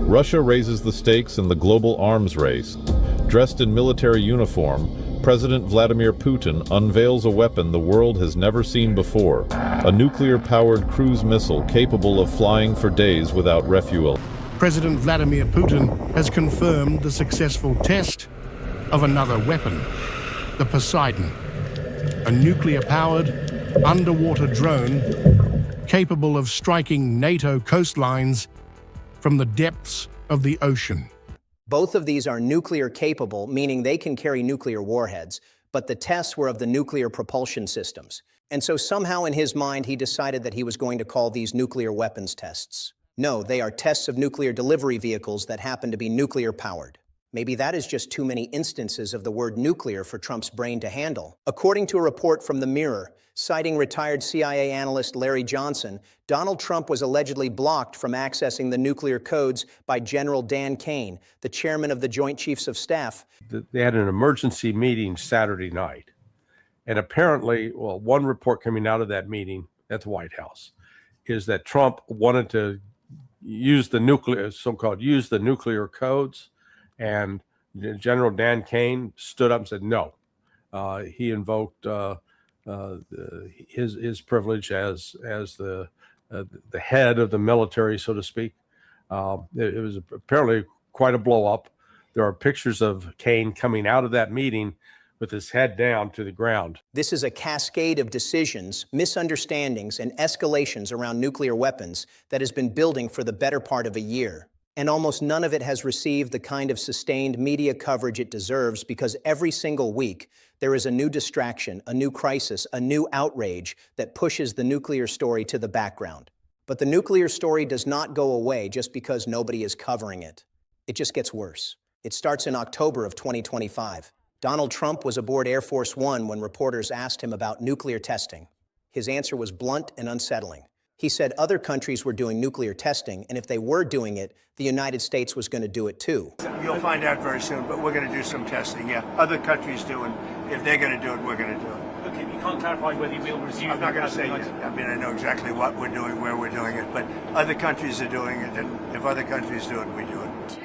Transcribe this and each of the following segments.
Russia raises the stakes in the global arms race. Dressed in military uniform, President Vladimir Putin unveils a weapon the world has never seen before, a nuclear-powered cruise missile capable of flying for days without refuel. President Vladimir Putin has confirmed the successful test of another weapon, the Poseidon, a nuclear-powered underwater drone capable of striking NATO coastlines from the depths of the ocean. Both of these are nuclear capable, meaning they can carry nuclear warheads, but the tests were of the nuclear propulsion systems. And so somehow in his mind he decided that he was going to call these nuclear weapons tests. No, they are tests of nuclear delivery vehicles that happen to be nuclear powered. Maybe that is just too many instances of the word nuclear for Trump's brain to handle. According to a report from The Mirror, citing retired CIA analyst Larry Johnson, Donald Trump was allegedly blocked from accessing the nuclear codes by General Dan Kane, the chairman of the Joint Chiefs of Staff. They had an emergency meeting Saturday night. And apparently, well, one report coming out of that meeting at the White House is that Trump wanted to use the nuclear, so-called use the nuclear codes. And General Dan Kane stood up and said no. He invoked his privilege as the head of the military, so to speak. It was apparently quite a blow up. There are pictures of Kane coming out of that meeting with his head down to the ground. This is a cascade of decisions, misunderstandings, and escalations around nuclear weapons that has been building for the better part of a year. And almost none of it has received the kind of sustained media coverage it deserves, because every single week there is a new distraction, a new crisis, a new outrage that pushes the nuclear story to the background. But the nuclear story does not go away just because nobody is covering it. It just gets worse. It starts in October of 2025. Donald Trump was aboard Air Force One when reporters asked him about nuclear testing. His answer was blunt and unsettling. He said other countries were doing nuclear testing, and if they were doing it, the United States was going to do it too. You'll find out very soon, but we're going to do some testing, yeah. Other countries do, and if they're going to do it, we're going to do it. Okay, you can't clarify whether you will resume. I'm not going to say yet. I mean, I know exactly what we're doing, where we're doing it, but other countries are doing it, and if other countries do it, we do it.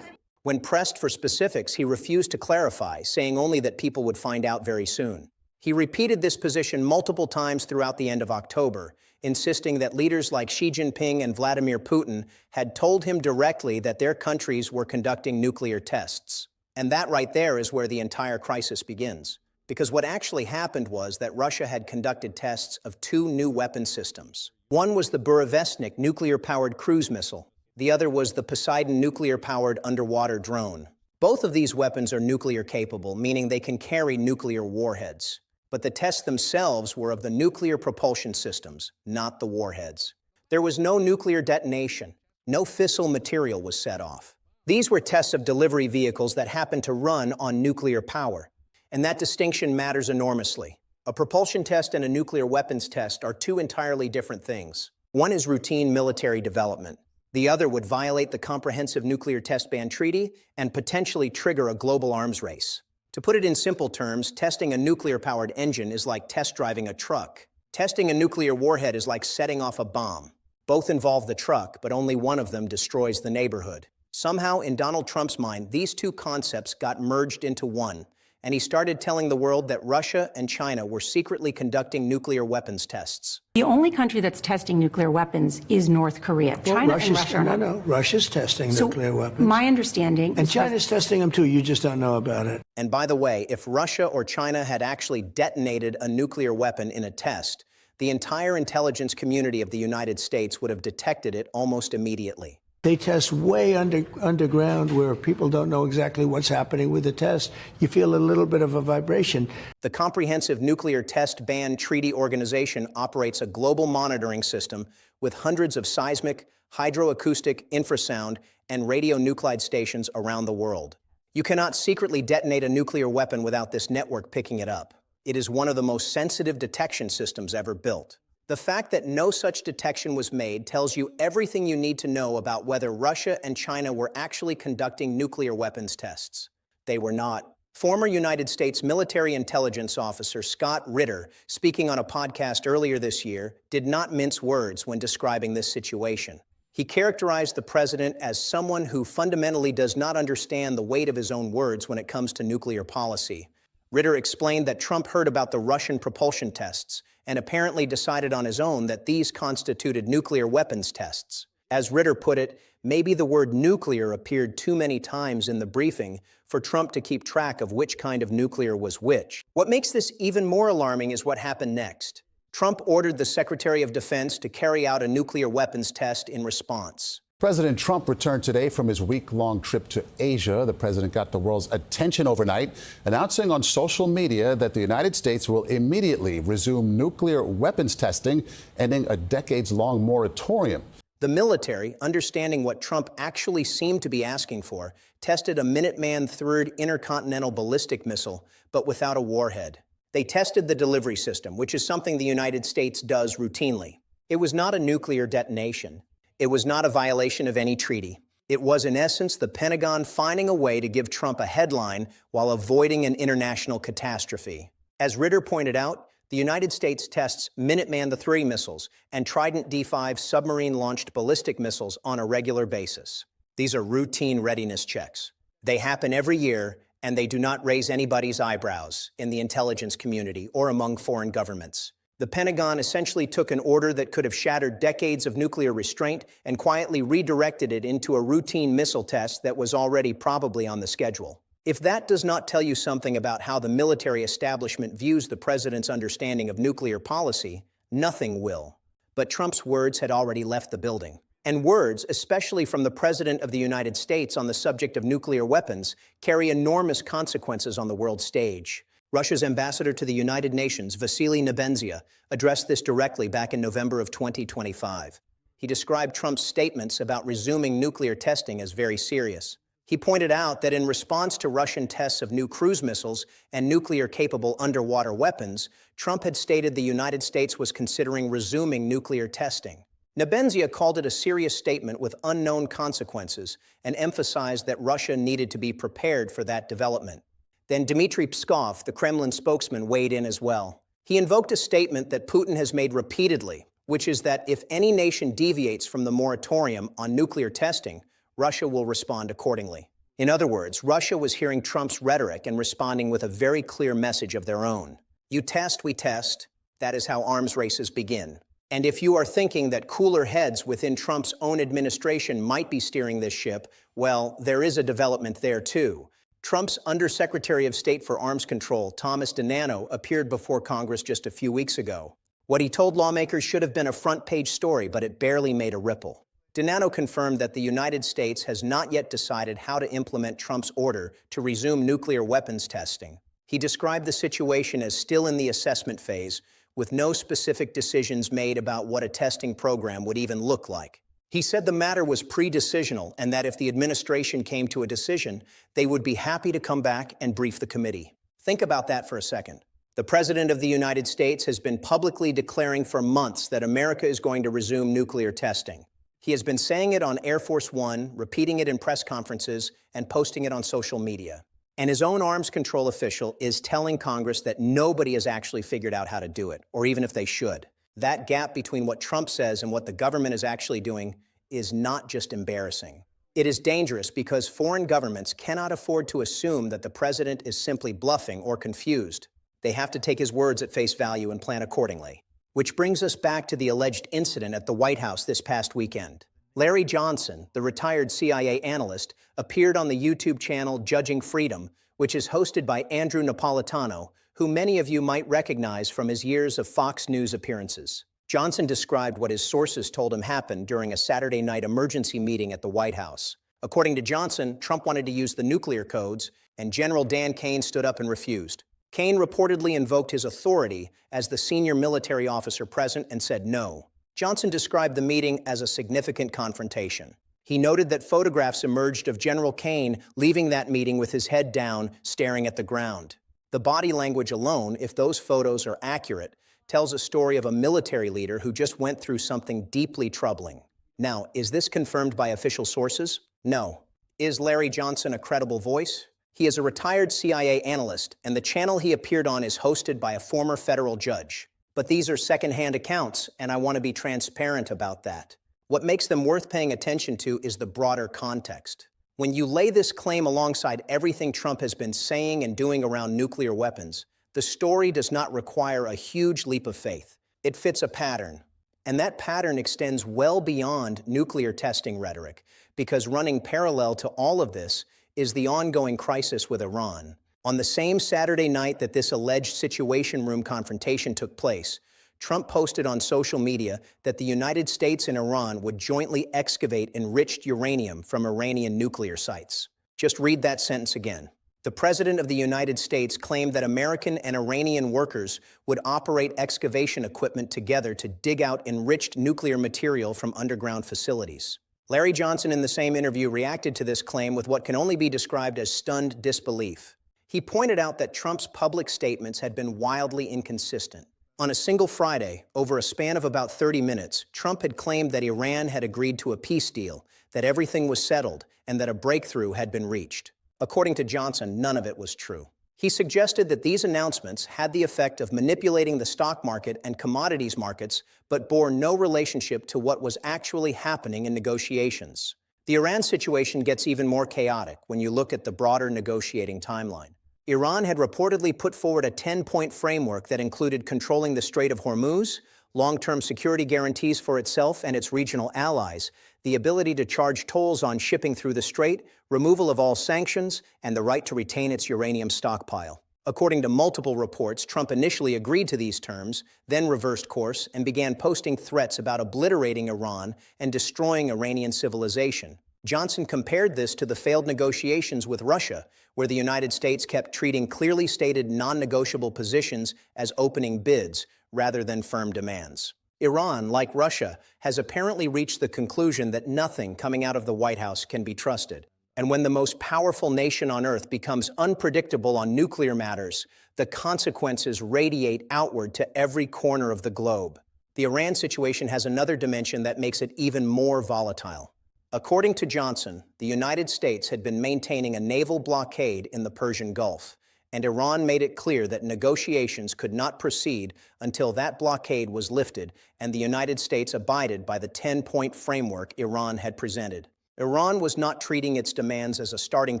When pressed for specifics, he refused to clarify, saying only that people would find out very soon. He repeated this position multiple times throughout the end of October, insisting that leaders like Xi Jinping and Vladimir Putin had told him directly that their countries were conducting nuclear tests. And that right there is where the entire crisis begins. Because what actually happened was that Russia had conducted tests of two new weapon systems. One was the Burevestnik nuclear-powered cruise missile. The other was the Poseidon nuclear-powered underwater drone. Both of these weapons are nuclear capable, meaning they can carry nuclear warheads. But the tests themselves were of the nuclear propulsion systems, not the warheads. There was no nuclear detonation. No fissile material was set off. These were tests of delivery vehicles that happened to run on nuclear power. And that distinction matters enormously. A propulsion test and a nuclear weapons test are two entirely different things. One is routine military development. The other would violate the Comprehensive Nuclear Test Ban Treaty and potentially trigger a global arms race. To put it in simple terms, testing a nuclear-powered engine is like test driving a truck. Testing a nuclear warhead is like setting off a bomb. Both involve the truck, but only one of them destroys the neighborhood. Somehow, in Donald Trump's mind, these two concepts got merged into one, and he started telling the world that Russia and China were secretly conducting nuclear weapons tests. The only country that's testing nuclear weapons is North Korea. Well, China and Russia are not. No, Russia's testing nuclear weapons. My understanding and China's testing them too, you just don't know about it. And by the way, if Russia or China had actually detonated a nuclear weapon in a test, the entire intelligence community of the United States would have detected it almost immediately. They test way underground where people don't know exactly what's happening with the test. You feel a little bit of a vibration. The Comprehensive Nuclear Test Ban Treaty Organization operates a global monitoring system with hundreds of seismic, hydroacoustic, infrasound, and radionuclide stations around the world. You cannot secretly detonate a nuclear weapon without this network picking it up. It is one of the most sensitive detection systems ever built. The fact that no such detection was made tells you everything you need to know about whether Russia and China were actually conducting nuclear weapons tests. They were not. Former United States military intelligence officer Scott Ritter, speaking on a podcast earlier this year, did not mince words when describing this situation. He characterized the president as someone who fundamentally does not understand the weight of his own words when it comes to nuclear policy. Ritter explained that Trump heard about the Russian propulsion tests and apparently decided on his own that these constituted nuclear weapons tests. As Ritter put it, maybe the word nuclear appeared too many times in the briefing for Trump to keep track of which kind of nuclear was which. What makes this even more alarming is what happened next. Trump ordered the Secretary of Defense to carry out a nuclear weapons test in response. President Trump returned today from his week-long trip to Asia. The president got the world's attention overnight, announcing on social media that the United States will immediately resume nuclear weapons testing, ending a decades-long moratorium. The military, understanding what Trump actually seemed to be asking for, tested a Minuteman III intercontinental ballistic missile, but without a warhead. They tested the delivery system, which is something the United States does routinely. It was not a nuclear detonation. It was not a violation of any treaty. It was, in essence, the Pentagon finding a way to give Trump a headline while avoiding an international catastrophe. As Ritter pointed out, the United States tests Minuteman III missiles and Trident D5 submarine-launched ballistic missiles on a regular basis. These are routine readiness checks. They happen every year, and they do not raise anybody's eyebrows in the intelligence community or among foreign governments. The Pentagon essentially took an order that could have shattered decades of nuclear restraint and quietly redirected it into a routine missile test that was already probably on the schedule. If that does not tell you something about how the military establishment views the president's understanding of nuclear policy, nothing will. But Trump's words had already left the building. And words, especially from the President of the United States on the subject of nuclear weapons, carry enormous consequences on the world stage. Russia's ambassador to the United Nations, Vasily Nebenzia, addressed this directly back in November of 2025. He described Trump's statements about resuming nuclear testing as very serious. He pointed out that in response to Russian tests of new cruise missiles and nuclear-capable underwater weapons, Trump had stated the United States was considering resuming nuclear testing. Nebenzia called it a serious statement with unknown consequences and emphasized that Russia needed to be prepared for that development. Then Dmitry Peskov, the Kremlin spokesman, weighed in as well. He invoked a statement that Putin has made repeatedly, which is that if any nation deviates from the moratorium on nuclear testing, Russia will respond accordingly. In other words, Russia was hearing Trump's rhetoric and responding with a very clear message of their own. You test, we test. That is how arms races begin. And if you are thinking that cooler heads within Trump's own administration might be steering this ship, well, there is a development there too. Trump's Undersecretary of State for Arms Control, Thomas DiNanno, appeared before Congress just a few weeks ago. What he told lawmakers should have been a front-page story, but it barely made a ripple. DiNanno confirmed that the United States has not yet decided how to implement Trump's order to resume nuclear weapons testing. He described the situation as still in the assessment phase, with no specific decisions made about what a testing program would even look like. He said the matter was pre-decisional and that if the administration came to a decision, they would be happy to come back and brief the committee. Think about that for a second. The President of the United States has been publicly declaring for months that America is going to resume nuclear testing. He has been saying it on Air Force One, repeating it in press conferences, and posting it on social media. And his own arms control official is telling Congress that nobody has actually figured out how to do it, or even if they should. That gap between what Trump says and what the government is actually doing is not just embarrassing. It is dangerous because foreign governments cannot afford to assume that the president is simply bluffing or confused. They have to take his words at face value and plan accordingly. Which brings us back to the alleged incident at the White House this past weekend. Larry Johnson, the retired CIA analyst, appeared on the YouTube channel Judging Freedom, which is hosted by Andrew Napolitano, who many of you might recognize from his years of Fox News appearances. Johnson described what his sources told him happened during a Saturday night emergency meeting at the White House. According to Johnson, Trump wanted to use the nuclear codes, and General Dan Kane stood up and refused. Kane reportedly invoked his authority as the senior military officer present and said no. Johnson described the meeting as a significant confrontation. He noted that photographs emerged of General Kane leaving that meeting with his head down, staring at the ground. The body language alone, if those photos are accurate, tells a story of a military leader who just went through something deeply troubling. Now, is this confirmed by official sources? No. Is Larry Johnson a credible voice? He is a retired CIA analyst, and the channel he appeared on is hosted by a former federal judge. But these are secondhand accounts, and I want to be transparent about that. What makes them worth paying attention to is the broader context. When you lay this claim alongside everything Trump has been saying and doing around nuclear weapons, the story does not require a huge leap of faith. It fits a pattern. And that pattern extends well beyond nuclear testing rhetoric, because running parallel to all of this is the ongoing crisis with Iran. On the same Saturday night that this alleged Situation Room confrontation took place, Trump posted on social media that the United States and Iran would jointly excavate enriched uranium from Iranian nuclear sites. Just read that sentence again. The President of the United States claimed that American and Iranian workers would operate excavation equipment together to dig out enriched nuclear material from underground facilities. Larry Johnson, in the same interview, reacted to this claim with what can only be described as stunned disbelief. He pointed out that Trump's public statements had been wildly inconsistent. On a single Friday, over a span of about 30 minutes, Trump had claimed that Iran had agreed to a peace deal, that everything was settled, and that a breakthrough had been reached. According to Johnson, none of it was true. He suggested that these announcements had the effect of manipulating the stock market and commodities markets, but bore no relationship to what was actually happening in negotiations. The Iran situation gets even more chaotic when you look at the broader negotiating timeline. Iran had reportedly put forward a 10-point framework that included controlling the Strait of Hormuz, long-term security guarantees for itself and its regional allies, the ability to charge tolls on shipping through the strait, removal of all sanctions, and the right to retain its uranium stockpile. According to multiple reports, Trump initially agreed to these terms, then reversed course and began posting threats about obliterating Iran and destroying Iranian civilization. Johnson compared this to the failed negotiations with Russia, where the United States kept treating clearly stated non-negotiable positions as opening bids rather than firm demands. Iran, like Russia, has apparently reached the conclusion that nothing coming out of the White House can be trusted. And when the most powerful nation on earth becomes unpredictable on nuclear matters, the consequences radiate outward to every corner of the globe. The Iran situation has another dimension that makes it even more volatile. According to Johnson, the United States had been maintaining a naval blockade in the Persian Gulf, and Iran made it clear that negotiations could not proceed until that blockade was lifted and the United States abided by the 10-point framework Iran had presented. Iran was not treating its demands as a starting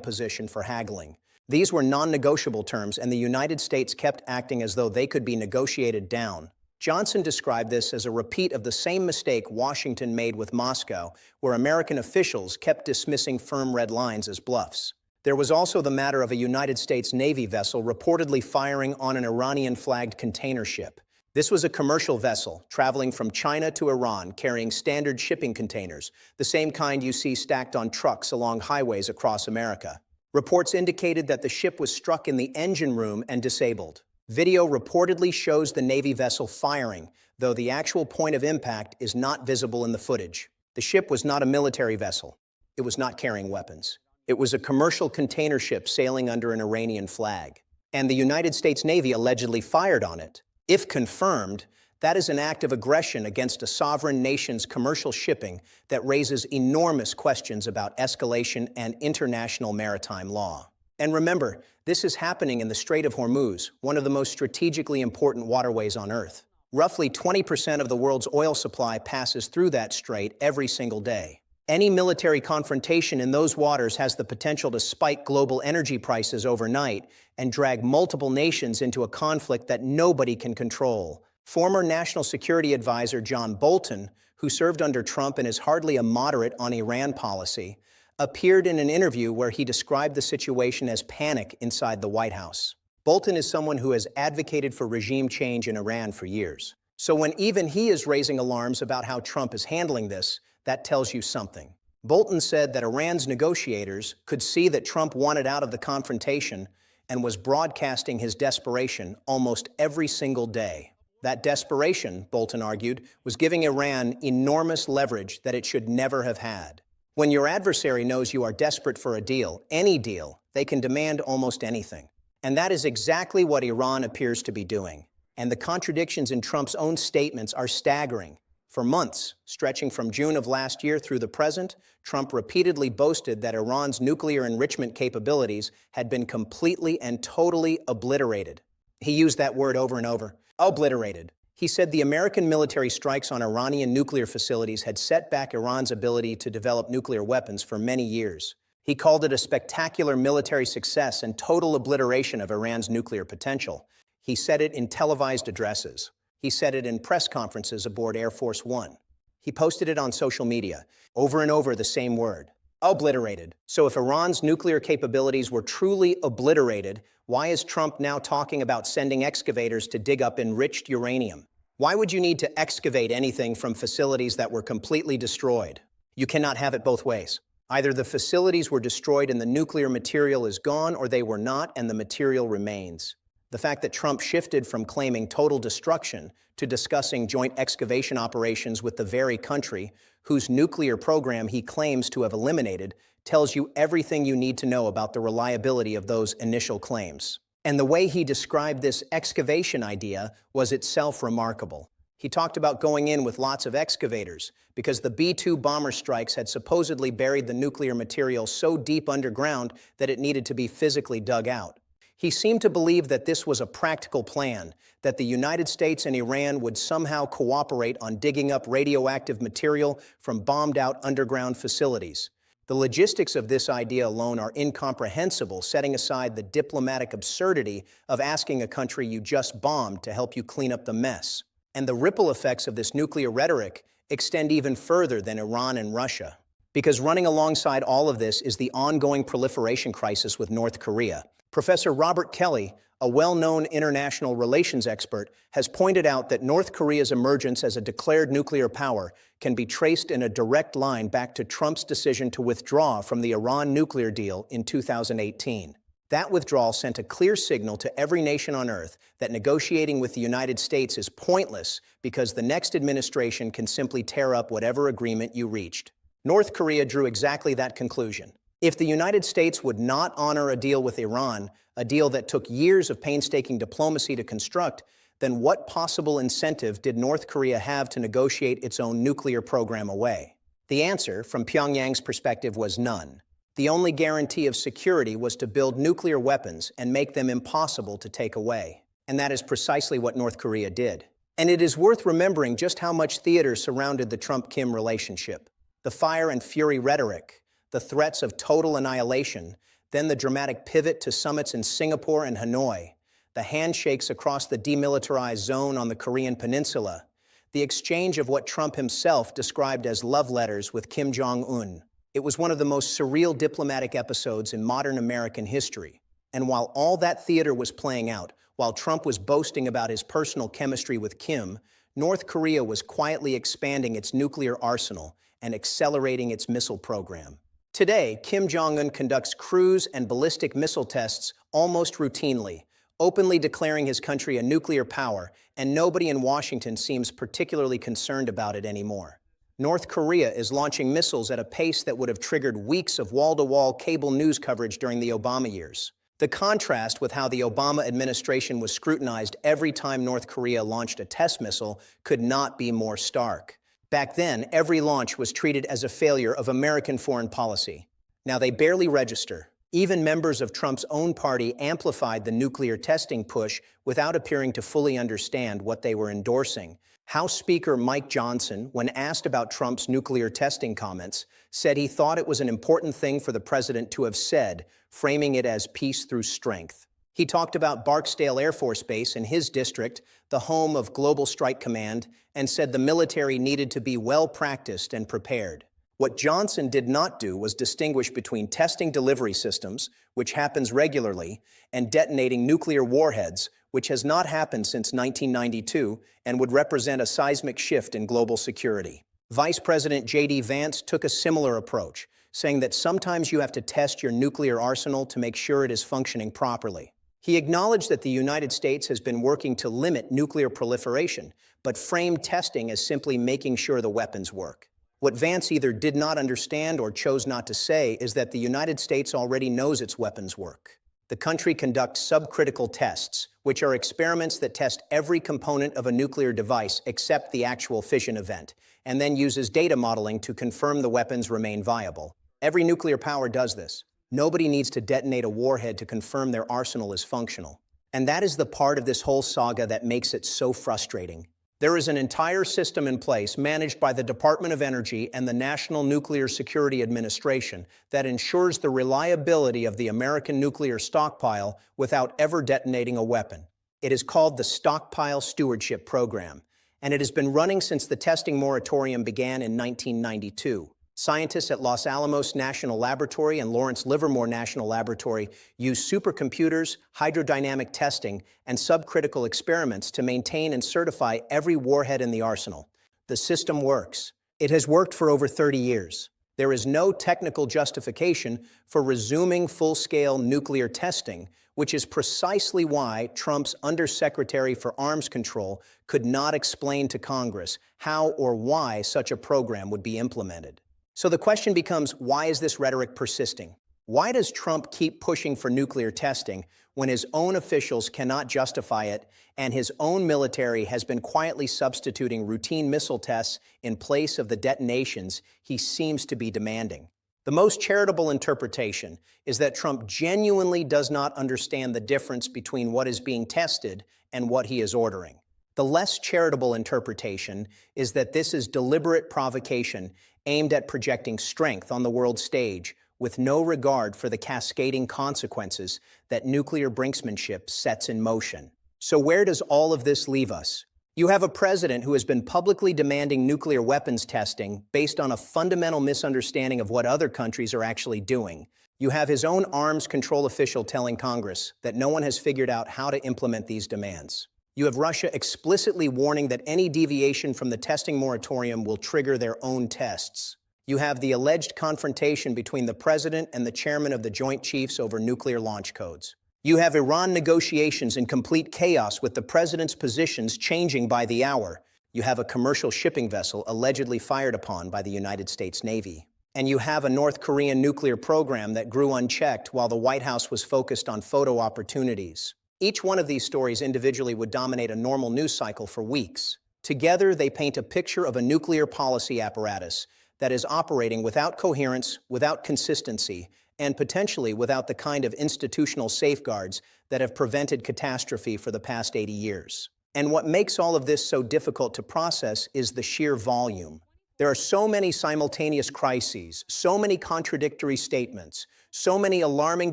position for haggling. These were non-negotiable terms, and the United States kept acting as though they could be negotiated down. Johnson described this as a repeat of the same mistake Washington made with Moscow, where American officials kept dismissing firm red lines as bluffs. There was also the matter of a United States Navy vessel reportedly firing on an Iranian-flagged container ship. This was a commercial vessel traveling from China to Iran carrying standard shipping containers, the same kind you see stacked on trucks along highways across America. Reports indicated that the ship was struck in the engine room and disabled. Video reportedly shows the Navy vessel firing, though the actual point of impact is not visible in the footage. The ship was not a military vessel. It was not carrying weapons. It was a commercial container ship sailing under an Iranian flag. And the United States Navy allegedly fired on it. If confirmed, that is an act of aggression against a sovereign nation's commercial shipping that raises enormous questions about escalation and international maritime law. And remember, this is happening in the Strait of Hormuz, one of the most strategically important waterways on Earth. Roughly 20% of the world's oil supply passes through that strait every single day. Any military confrontation in those waters has the potential to spike global energy prices overnight and drag multiple nations into a conflict that nobody can control. Former National Security Advisor John Bolton, who served under Trump and is hardly a moderate on Iran policy, appeared in an interview where he described the situation as panic inside the White House. Bolton is someone who has advocated for regime change in Iran for years. So when even he is raising alarms about how Trump is handling this, that tells you something. Bolton said that Iran's negotiators could see that Trump wanted out of the confrontation and was broadcasting his desperation almost every single day. That desperation, Bolton argued, was giving Iran enormous leverage that it should never have had. When your adversary knows you are desperate for a deal, any deal, they can demand almost anything. And that is exactly what Iran appears to be doing. And the contradictions in Trump's own statements are staggering. For months, stretching from June of last year through the present, Trump repeatedly boasted that Iran's nuclear enrichment capabilities had been completely and totally obliterated. He used that word over and over, obliterated. He said the American military strikes on Iranian nuclear facilities had set back Iran's ability to develop nuclear weapons for many years. He called it a spectacular military success and total obliteration of Iran's nuclear potential. He said it in televised addresses. He said it in press conferences aboard Air Force One. He posted it on social media, over and over the same word, obliterated. So if Iran's nuclear capabilities were truly obliterated, why is Trump now talking about sending excavators to dig up enriched uranium? Why would you need to excavate anything from facilities that were completely destroyed? You cannot have it both ways. Either the facilities were destroyed and the nuclear material is gone, or they were not and the material remains. The fact that Trump shifted from claiming total destruction to discussing joint excavation operations with the very country whose nuclear program he claims to have eliminated tells you everything you need to know about the reliability of those initial claims. And the way he described this excavation idea was itself remarkable. He talked about going in with lots of excavators because the B-2 bomber strikes had supposedly buried the nuclear material so deep underground that it needed to be physically dug out. He seemed to believe that this was a practical plan, that the United States and Iran would somehow cooperate on digging up radioactive material from bombed-out underground facilities. The logistics of this idea alone are incomprehensible, setting aside the diplomatic absurdity of asking a country you just bombed to help you clean up the mess. And the ripple effects of this nuclear rhetoric extend even further than Iran and Russia. Because running alongside all of this is the ongoing proliferation crisis with North Korea. Professor Robert Kelly, a well-known international relations expert, has pointed out that North Korea's emergence as a declared nuclear power can be traced in a direct line back to Trump's decision to withdraw from the Iran nuclear deal in 2018. That withdrawal sent a clear signal to every nation on Earth that negotiating with the United States is pointless because the next administration can simply tear up whatever agreement you reached. North Korea drew exactly that conclusion. If the United States would not honor a deal with Iran, a deal that took years of painstaking diplomacy to construct, then what possible incentive did North Korea have to negotiate its own nuclear program away? The answer, from Pyongyang's perspective, was none. The only guarantee of security was to build nuclear weapons and make them impossible to take away. And that is precisely what North Korea did. And it is worth remembering just how much theater surrounded the Trump-Kim relationship. The fire and fury rhetoric, the threats of total annihilation, then the dramatic pivot to summits in Singapore and Hanoi, the handshakes across the demilitarized zone on the Korean Peninsula, the exchange of what Trump himself described as love letters with Kim Jong-un. It was one of the most surreal diplomatic episodes in modern American history. And while all that theater was playing out, while Trump was boasting about his personal chemistry with Kim, North Korea was quietly expanding its nuclear arsenal and accelerating its missile program. Today, Kim Jong-un conducts cruise and ballistic missile tests almost routinely, openly declaring his country a nuclear power, and nobody in Washington seems particularly concerned about it anymore. North Korea is launching missiles at a pace that would have triggered weeks of wall-to-wall cable news coverage during the Obama years. The contrast with how the Obama administration was scrutinized every time North Korea launched a test missile could not be more stark. Back then, every launch was treated as a failure of American foreign policy. Now they barely register. Even members of Trump's own party amplified the nuclear testing push without appearing to fully understand what they were endorsing. House Speaker Mike Johnson, when asked about Trump's nuclear testing comments, said he thought it was an important thing for the president to have said, framing it as peace through strength. He talked about Barksdale Air Force Base in his district, the home of Global Strike Command, and said the military needed to be well practiced and prepared. What Johnson did not do was distinguish between testing delivery systems, which happens regularly, and detonating nuclear warheads, which has not happened since 1992 and would represent a seismic shift in global security. Vice President J.D. Vance took a similar approach, saying that sometimes you have to test your nuclear arsenal to make sure it is functioning properly. He acknowledged that the United States has been working to limit nuclear proliferation, but framed testing as simply making sure the weapons work. What Vance either did not understand or chose not to say is that the United States already knows its weapons work. The country conducts subcritical tests, which are experiments that test every component of a nuclear device except the actual fission event, and then uses data modeling to confirm the weapons remain viable. Every nuclear power does this. Nobody needs to detonate a warhead to confirm their arsenal is functional. And that is the part of this whole saga that makes it so frustrating. There is an entire system in place managed by the Department of Energy and the National Nuclear Security Administration that ensures the reliability of the American nuclear stockpile without ever detonating a weapon. It is called the Stockpile Stewardship Program, and it has been running since the testing moratorium began in 1992. Scientists at Los Alamos National Laboratory and Lawrence Livermore National Laboratory use supercomputers, hydrodynamic testing, and subcritical experiments to maintain and certify every warhead in the arsenal. The system works. It has worked for over 30 years. There is no technical justification for resuming full-scale nuclear testing, which is precisely why Trump's Undersecretary for Arms Control could not explain to Congress how or why such a program would be implemented. So the question becomes, why is this rhetoric persisting? Why does Trump keep pushing for nuclear testing when his own officials cannot justify it and his own military has been quietly substituting routine missile tests in place of the detonations he seems to be demanding? The most charitable interpretation is that Trump genuinely does not understand the difference between what is being tested and what he is ordering. The less charitable interpretation is that this is deliberate provocation aimed at projecting strength on the world stage with no regard for the cascading consequences that nuclear brinksmanship sets in motion. So where does all of this leave us? You have a president who has been publicly demanding nuclear weapons testing based on a fundamental misunderstanding of what other countries are actually doing. You have his own arms control official telling Congress that no one has figured out how to implement these demands. You have Russia explicitly warning that any deviation from the testing moratorium will trigger their own tests. You have the alleged confrontation between the president and the chairman of the Joint Chiefs over nuclear launch codes. You have Iran negotiations in complete chaos with the president's positions changing by the hour. You have a commercial shipping vessel allegedly fired upon by the United States Navy. And you have a North Korean nuclear program that grew unchecked while the White House was focused on photo opportunities. Each one of these stories individually would dominate a normal news cycle for weeks. Together, they paint a picture of a nuclear policy apparatus that is operating without coherence, without consistency, and potentially without the kind of institutional safeguards that have prevented catastrophe for the past 80 years. And what makes all of this so difficult to process is the sheer volume. There are so many simultaneous crises, so many contradictory statements, so many alarming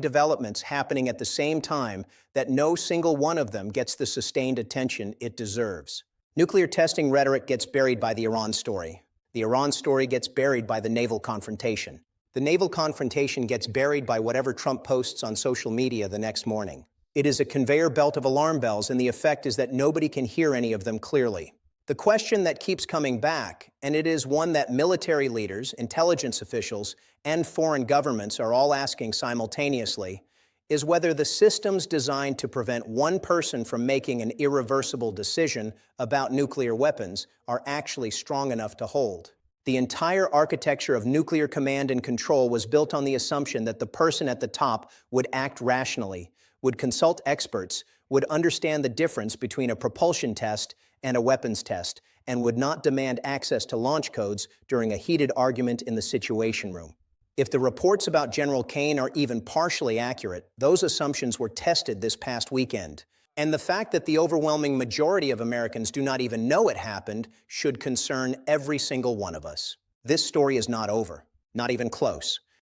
developments happening at the same time that no single one of them gets the sustained attention it deserves. Nuclear testing rhetoric gets buried by the Iran story. The Iran story gets buried by the naval confrontation. The naval confrontation gets buried by whatever Trump posts on social media the next morning. It is a conveyor belt of alarm bells, and the effect is that nobody can hear any of them clearly. The question that keeps coming back, and it is one that military leaders, intelligence officials, and foreign governments are all asking simultaneously, is whether the systems designed to prevent one person from making an irreversible decision about nuclear weapons are actually strong enough to hold. The entire architecture of nuclear command and control was built on the assumption that the person at the top would act rationally, would consult experts, would understand the difference between a propulsion test and a weapons test, and would not demand access to launch codes during a heated argument in the Situation Room. If the reports about General Kane are even partially accurate, those assumptions were tested this past weekend. And the fact that the overwhelming majority of Americans do not even know it happened should concern every single one of us. This story is not over, not even close.